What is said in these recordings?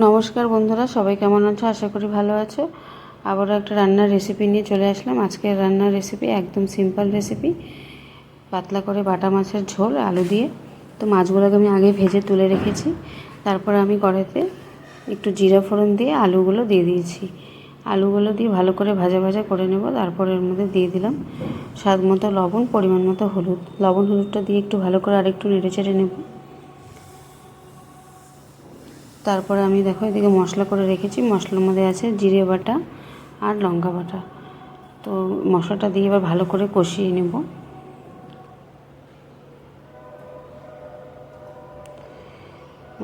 নমস্কার বন্ধুরা, সবাই কেমন আছো? আশা করি ভালো আছো। আবারও একটা রান্নার রেসিপি নিয়ে চলে আসলাম। আজকের রান্নার রেসিপি একদম সিম্পল রেসিপি, পাতলা করে বাটা মাছের ঝোল আলু দিয়ে। তো মাছগুলোকে আমি আগে ভেজে তুলে রেখেছি, তারপরে আমি কড়াইতে একটু জিরা ফোড়ন দিয়ে আলুগুলো দিয়ে দিয়েছি। আলুগুলো দিয়ে ভালো করে ভাজা ভাজা করে নেব। তারপরে এর মধ্যে দিয়ে দিলাম স্বাদ মতো লবণ, পরিমাণ মতো হলুদ। লবণ হলুদটা দিয়ে একটু ভালো করে আরেকটু নেড়ে চেড়ে নেব। তারপরে আমি দেখো এদিকে মশলা করে রেখেছি। মশলার মধ্যে আছে জিরে বাটা আর লঙ্কা বাটা। তো মশলাটা দিয়ে এবার ভালো করে কষিয়ে নেব।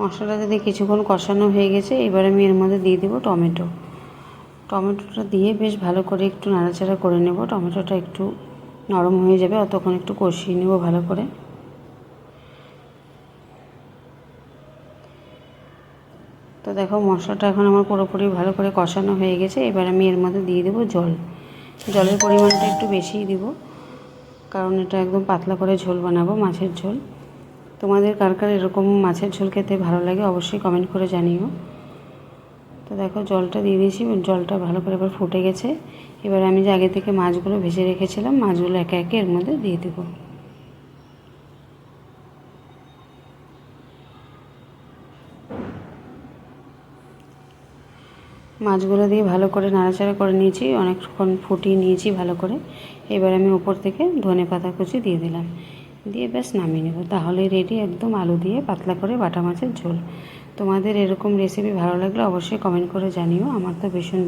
মশলাটা যদি কিছুক্ষণ কষানো হয়ে গেছে, এবার আমি এর মধ্যে দিয়ে দেবো টমেটোটা দিয়ে বেশ ভালো করে একটু নাড়াচাড়া করে নেব। টমেটোটা একটু নরম হয়ে যাবে, অতক্ষণ একটু কষিয়ে নেব ভালো করে। তো দেখো মশলাটা এখন আমার পুরোপুরি ভালো করে কষানো হয়ে গেছে। এবার আমি এর মধ্যে দিয়ে দেবো জল। জলের পরিমাণটা একটু বেশিই দিব, কারণ এটা একদম পাতলা করে ঝোল বানাবো, মাছের ঝোল। তোমাদের কার কার এরকম মাছের ঝোল খেতে ভালো লাগে অবশ্যই কমেন্ট করে জানিও। তো দেখো জলটা দিয়ে দিয়েছি, জলটা ভালো করে এবার ফুটে গেছে। এবার আমি যে আগে থেকে মাছগুলো ভেজে রেখেছিলাম, মাছগুলো একে একে এর মধ্যে দিয়ে দেবো। মাছগুলো দিয়ে ভালো করে নাড়াচাড়া করে নিয়েছি, অনেকক্ষণ ফুটিয়ে নিয়েছি ভালো করে। এবার আমি উপর থেকে ধনেপাতা কুচি দিয়ে দিলাম, দিয়ে ব্যাস নামিয়ে নেব। তাহলেই রেডি একদম আলু দিয়ে পাতলা করে বাটা মাছের ঝোল। তোমাদের এরকম রেসিপি ভালো লাগলে অবশ্যই কমেন্ট করে জানিও। আমার তো ভীষণ